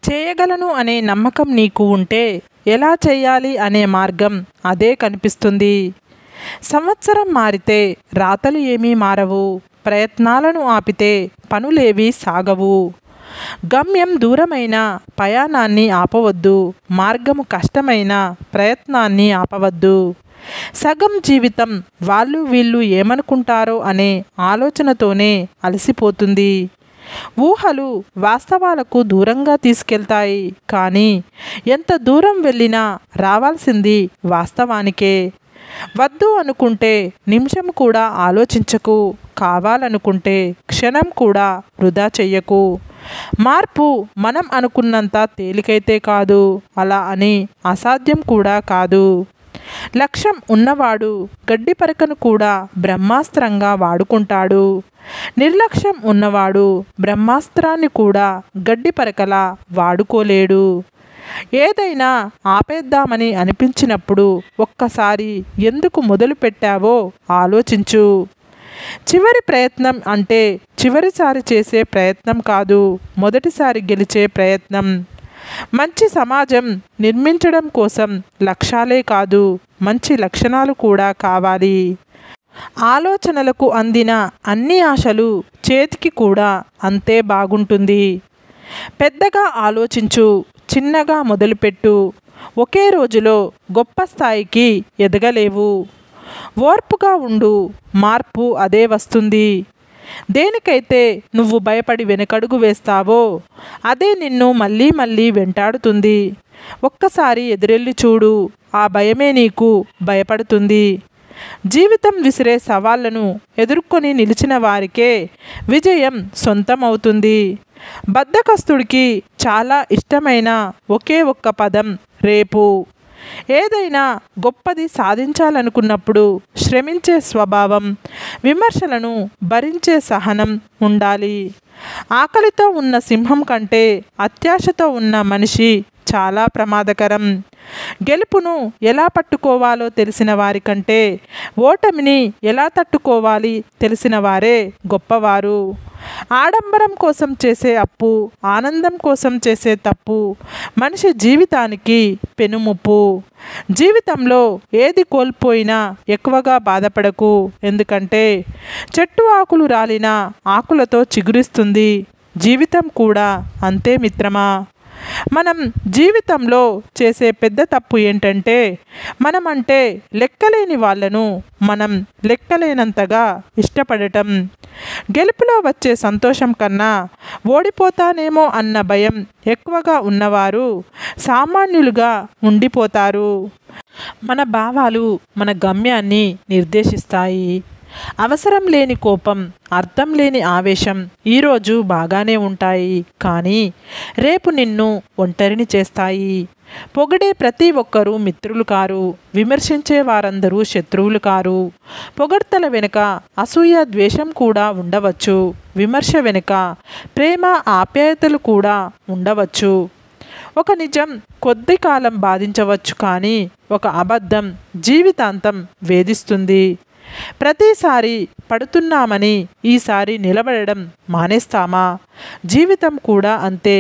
చేయగలను అనే నమ్మకం నీకు ఉంటే ఎలా చేయాలి అనే మార్గం అదే కనిపిస్తుంది. సంవత్సరం మారితే రాతలు ఏమీ మారవు. ప్రయత్నాలను ఆపితే పనులేవీ సాగవు. గమ్యం దూరమైన ప్రయాణాన్ని ఆపవద్దు. మార్గము కష్టమైన ప్రయత్నాన్ని ఆపవద్దు. సగం జీవితం వాళ్ళు వీళ్ళు ఏమనుకుంటారో అనే ఆలోచనతోనే అలసిపోతుంది. ఊహలు వాస్తవాలకు దూరంగా తీసుకెళ్తాయి. కానీ ఎంత దూరం వెళ్ళినా రావాల్సింది వాస్తవానికే. వద్దు అనుకుంటే నిమిషం కూడా ఆలోచించకు. కావాలనుకుంటే క్షణం కూడా వృధా చెయ్యకు. మార్పు మనం అనుకున్నంత తేలికైతే కాదు. అలా అని అసాధ్యం కూడా కాదు. లక్ష్యం ఉన్నవాడు గడ్డి పరకను కూడా బ్రహ్మాస్త్రంగా వాడుకుంటాడు. నిర్లక్ష్యం ఉన్నవాడు బ్రహ్మాస్త్రాన్ని కూడా గడ్డి పరకలా వాడుకోలేడు. ఏదైనా ఆపేద్దామని అనిపించినప్పుడు ఒక్కసారి ఎందుకు మొదలు పెట్టావో ఆలోచించు. చివరి ప్రయత్నం అంటే చివరిసారి చేసే ప్రయత్నం కాదు, మొదటిసారి గెలిచే ప్రయత్నం. మంచి సమాజం నిర్మించడం కోసం లక్ష్యాలే కాదు, మంచి లక్షణాలు కూడా కావాలి. ఆలోచనలకు అందిన అన్ని ఆశలు చేతికి కూడా అంతే బాగుంటుంది. పెద్దగా ఆలోచించు, చిన్నగా మొదలుపెట్టు. ఒకే రోజులో గొప్ప స్థాయికి ఎదగలేవు. ఓర్పుగా ఉండు, మార్పు అదే వస్తుంది. దేనికైతే నువ్వు భయపడి వెనకడుగు వేస్తావో అదే నిన్ను మళ్ళీ మళ్ళీ వెంటాడుతుంది. ఒక్కసారి ఎదురెళ్ళి చూడు, ఆ భయమే నీకు భయపడుతుంది. జీవితం విసిరే సవాళ్లను ఎదుర్కొని నిలిచిన వారికే విజయం సొంతమవుతుంది. బద్ధకస్తుడికి చాలా ఇష్టమైన ఒకే ఒక్క పదం రేపు. ఏదైనా గొప్పది సాధించాలనుకున్నప్పుడు శ్రమించే స్వభావం, విమర్శలను భరించే సహనం ఉండాలి. ఆకలితో ఉన్న సింహం కంటే అత్యాశతో ఉన్న మనిషి చాలా ప్రమాదకరం. గెలుపును ఎలా పట్టుకోవాలో తెలిసిన వారికంటే ఓటమిని ఎలా తట్టుకోవాలి తెలిసిన వారే గొప్పవారు. ఆడంబరం కోసం చేసే అప్పు, ఆనందం కోసం చేసే తప్పు మనిషి జీవితానికి పెనుముప్పు. జీవితంలో ఏది కోల్పోయినా ఎక్కువగా బాధపడకు. ఎందుకంటే చెట్టు ఆకులు రాలిన ఆకులతో చిగురిస్తుంది. జీవితం కూడా అంతే మిత్రమా. మనం జీవితంలో చేసే పెద్ద తప్పు ఏంటంటే మనమంటే లెక్కలేని వాళ్ళను మనం లెక్కలేనంతగా ఇష్టపడటం. గెలుపులో వచ్చే సంతోషం కన్నా ఓడిపోతానేమో అన్న భయం ఎక్కువగా ఉన్నవారు సామాన్యులుగా ఉండిపోతారు. మన భావాలు మన గమ్యాన్ని నిర్దేశిస్తాయి. అవసరం లేని కోపం, అర్థం లేని ఆవేశం ఈరోజు బాగానే ఉంటాయి, కానీ రేపు నిన్ను ఒంటరిని చేస్తాయి. పొగిడే ప్రతి ఒక్కరూ మిత్రులు కారు. విమర్శించే వారందరూ శత్రువులు కారు. పొగడ్తల వెనుక అసూయ, ద్వేషం కూడా ఉండవచ్చు. విమర్శ వెనుక ప్రేమ, ఆప్యాయతలు కూడా ఉండవచ్చు. ఒక నిజం కొద్ది కాలం బాధించవచ్చు, కానీ ఒక అబద్ధం జీవితాంతం వేధిస్తుంది. ప్రతిసారి పడుతున్నామని ఈసారి నిలబడడం మానేస్తామా? జీవితం కూడా అంతే.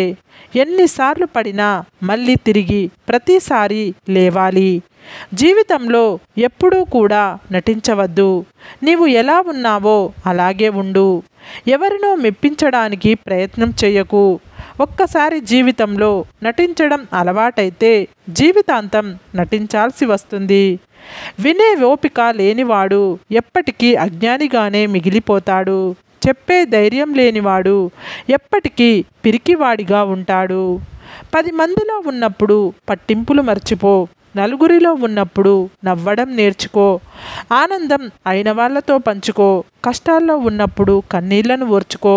ఎన్నిసార్లు పడినా మళ్ళీ తిరిగి ప్రతిసారి లేవాలి. జీవితంలో ఎప్పుడూ కూడా నటించవద్దు. నీవు ఎలా ఉన్నావో అలాగే ఉండు. ఎవరినో మెప్పించడానికి ప్రయత్నం చేయకు. ఒక్కసారి జీవితంలో నటించడం అలవాటైతే జీవితాంతం నటించాల్సి వస్తుంది. వినే ఓపిక లేనివాడు ఎప్పటికీ అజ్ఞానిగానే మిగిలిపోతాడు. చెప్పే ధైర్యం లేనివాడు ఎప్పటికీ పిరికివాడిగా ఉంటాడు. 10 మందిలో ఉన్నప్పుడు పట్టింపులు మర్చిపో. నలుగురిలో ఉన్నప్పుడు నవ్వడం నేర్చుకో. ఆనందం అయిన వాళ్ళతో పంచుకో. కష్టాల్లో ఉన్నప్పుడు కన్నీళ్లను ఓర్చుకో.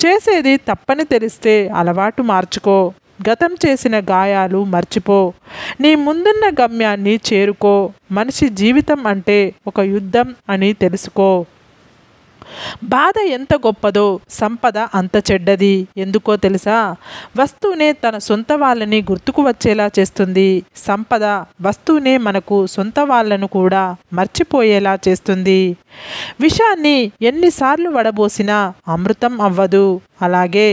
చేసేది తప్పని తెలిస్తే అలవాటు మార్చుకో. గతం చేసిన గాయాలు మర్చిపో. నీ ముందున్న గమ్యాన్ని చేరుకో. మనిషి జీవితం అంటే ఒక యుద్ధం అని తెలుసుకో. బాధ ఎంత గొప్పదో సంపద అంత చెడ్డది. ఎందుకో తెలుసా? వస్తువునే తన సొంత వాళ్ళని గుర్తుకు వచ్చేలా చేస్తుంది. సంపద వస్తువునే మనకు సొంత వాళ్ళను కూడా మర్చిపోయేలా చేస్తుంది. విషాన్ని ఎన్నిసార్లు వడబోసినా అమృతం అవ్వదు. అలాగే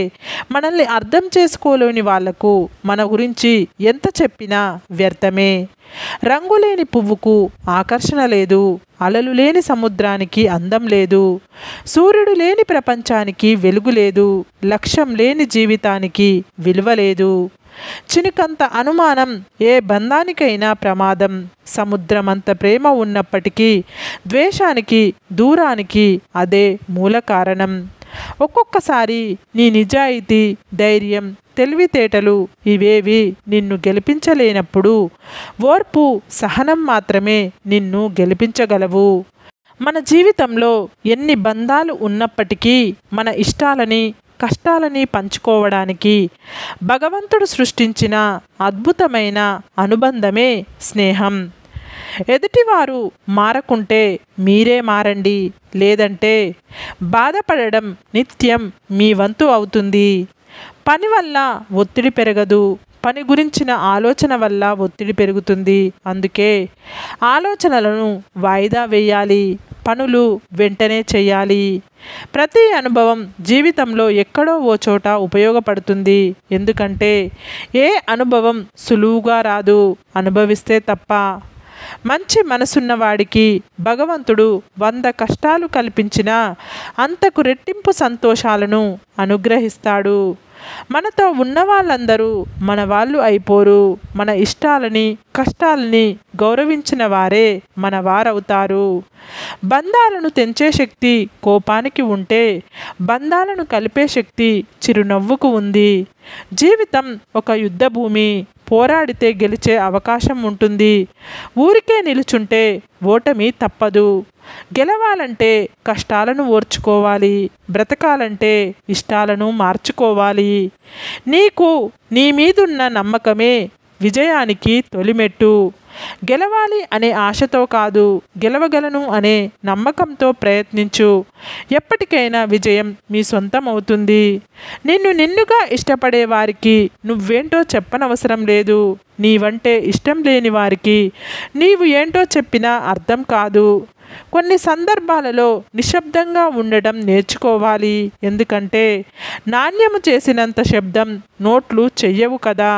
మనల్ని అర్థం చేసుకోలేని వాళ్లకు మన గురించి ఎంత చెప్పినా వ్యర్థమే. రంగులేని పువ్వుకు ఆకర్షణ లేదు. అలలు లేని సముద్రానికి అందం లేదు. సూర్యుడు లేని ప్రపంచానికి వెలుగు లేదు. లక్ష్యం లేని జీవితానికి విలువ లేదు. చినుకంత అనుమానం ఏ బంధానికైనా ప్రమాదం. సముద్రమంత ప్రేమ ఉన్నప్పటికీ ద్వేషానికి, దూరానికి అదే మూల కారణం. ఒక్కొక్కసారి నీ నిజాయితీ, ధైర్యం, తెలివితేటలు ఇవేవి నిన్ను గెలిపించలేనప్పుడు ఓర్పు, సహనం మాత్రమే నిన్ను గెలిపించగలవు. మన జీవితంలో ఎన్ని బంధాలు ఉన్నప్పటికీ మన ఇష్టాలని, కష్టాలని పంచుకోవడానికి భగవంతుడు సృష్టించిన అద్భుతమైన అనుబంధమే స్నేహం. ఎదుటివారు మారకుంటే మీరే మారండి. లేదంటే బాధపడడం నిత్యం మీ వంతు అవుతుంది. పని వల్ల ఒత్తిడి పెరగదు. పని గురించిన ఆలోచన వల్ల ఒత్తిడి పెరుగుతుంది. అందుకే ఆలోచనలను వాయిదా వేయాలి. పనులు వెంటనే చేయాలి. ప్రతి అనుభవం జీవితంలో ఎక్కడో ఓ చోట ఉపయోగపడుతుంది. ఎందుకంటే ఏ అనుభవం సులువుగా రాదు, అనుభవిస్తే తప్ప. మంచి మనసున్నవాడికి భగవంతుడు 100 కష్టాలు కల్పించినా అంతకు రెట్టింపు సంతోషాలను అనుగ్రహిస్తాడు. మనతో ఉన్న వాళ్ళందరూ మన వాళ్ళు అయిపోరు. మన ఇష్టాలని, కష్టాలని గౌరవించిన వారే మన వారవుతారు. బంధాలను తెంచే శక్తి కోపానికి ఉంటే బంధాలను కలిపే శక్తి చిరునవ్వుకు ఉంది. జీవితం ఒక యుద్ధ భూమి. పోరాడితే గెలిచే అవకాశం ఉంటుంది. ఊరికే నిలుచుంటే ఓటమి తప్పదు. గెలవాలంటే కష్టాలను ఓర్చుకోవాలి. బ్రతకాలంటే ఇష్టాలను మార్చుకోవాలి. నీకు నీ మీదున్న నమ్మకమే విజయానికి తొలిమెట్టు. గెలవాలి అనే ఆశతో కాదు, గెలవగలను అనే నమ్మకంతో ప్రయత్నించు. ఎప్పటికైనా విజయం మీ సొంతం అవుతుంది. నిన్నుగా ఇష్టపడే వారికి నువ్వేంటో చెప్పనవసరం లేదు. నీవంటే ఇష్టం లేని వారికి నీవు ఏంటో చెప్పినా అర్థం కాదు. కొన్ని సందర్భాలలో నిశ్శబ్దంగా ఉండడం నేర్చుకోవాలి. ఎందుకంటే నాణ్యము చేసినంత శబ్దం నోట్లు చెయ్యవు కదా.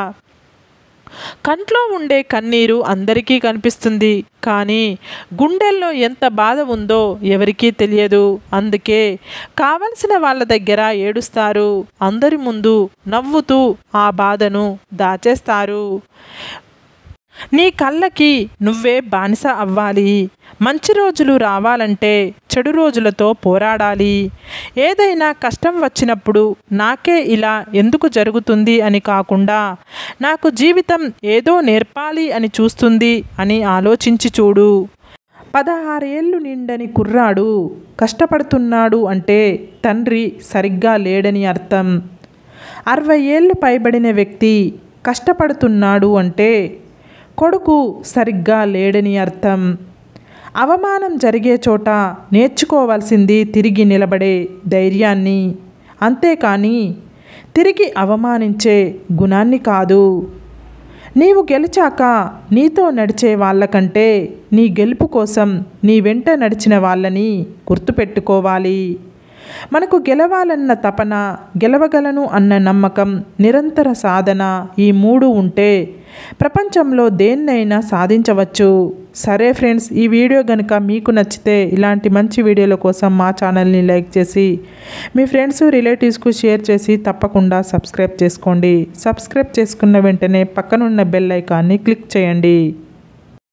కంట్లో ఉండే కన్నీరు అందరికీ కనిపిస్తుంది. కానీ గుండెల్లో ఎంత బాధ ఉందో ఎవరికీ తెలియదు. అందుకే కావలసిన వాళ్ళ దగ్గర ఏడుస్తారు. అందరి ముందు నవ్వుతూ ఆ బాధను దాచేస్తారు. నీ కళ్ళకి నువ్వే బానిస అవ్వాలి. మంచి రోజులు రావాలంటే చెడు రోజులతో పోరాడాలి. ఏదైనా కష్టం వచ్చినప్పుడు నాకే ఇలా ఎందుకు జరుగుతుంది అని కాకుండా నాకు జీవితం ఏదో నేర్పాలి అని చూస్తుంది అని ఆలోచించి చూడు. 16 ఏళ్ళు నిండని కుర్రాడు కష్టపడుతున్నాడు అంటే తండ్రి సరిగ్గా లేడని అర్థం. 60 ఏళ్ళు పైబడిన వ్యక్తి కష్టపడుతున్నాడు అంటే కొడుకు సరిగ్గా లేడని అర్థం. అవమానం జరిగే చోట నేర్చుకోవాల్సింది తిరిగి నిలబడే ధైర్యాన్ని, అంతేకాని తిరిగి అవమానించే గుణాన్ని కాదు. నీవు గెలిచాక నీతో నడిచే వాళ్ళకంటే నీ గెలుపు కోసం నీ వెంట నడిచిన వాళ్ళని గుర్తుపెట్టుకోవాలి. మనకు గెలవాలన్న తపన, గెలవగలను అన్న నమ్మకం, నిరంతర సాధన ఈ 3 ఉంటే ప్రపంచంలో దేన్నైనా సాధించవచ్చు. సరే ఫ్రెండ్స్, ఈ వీడియో కనుక మీకు నచ్చితే ఇలాంటి మంచి వీడియోల కోసం మా ఛానల్ని లైక్ చేసి మీ ఫ్రెండ్స్, రిలేటివ్స్కు షేర్ చేసి తప్పకుండా సబ్స్క్రైబ్ చేసుకోండి. సబ్స్క్రైబ్ చేసుకున్న వెంటనే పక్కనున్న బెల్ ఐకాన్ని క్లిక్ చేయండి.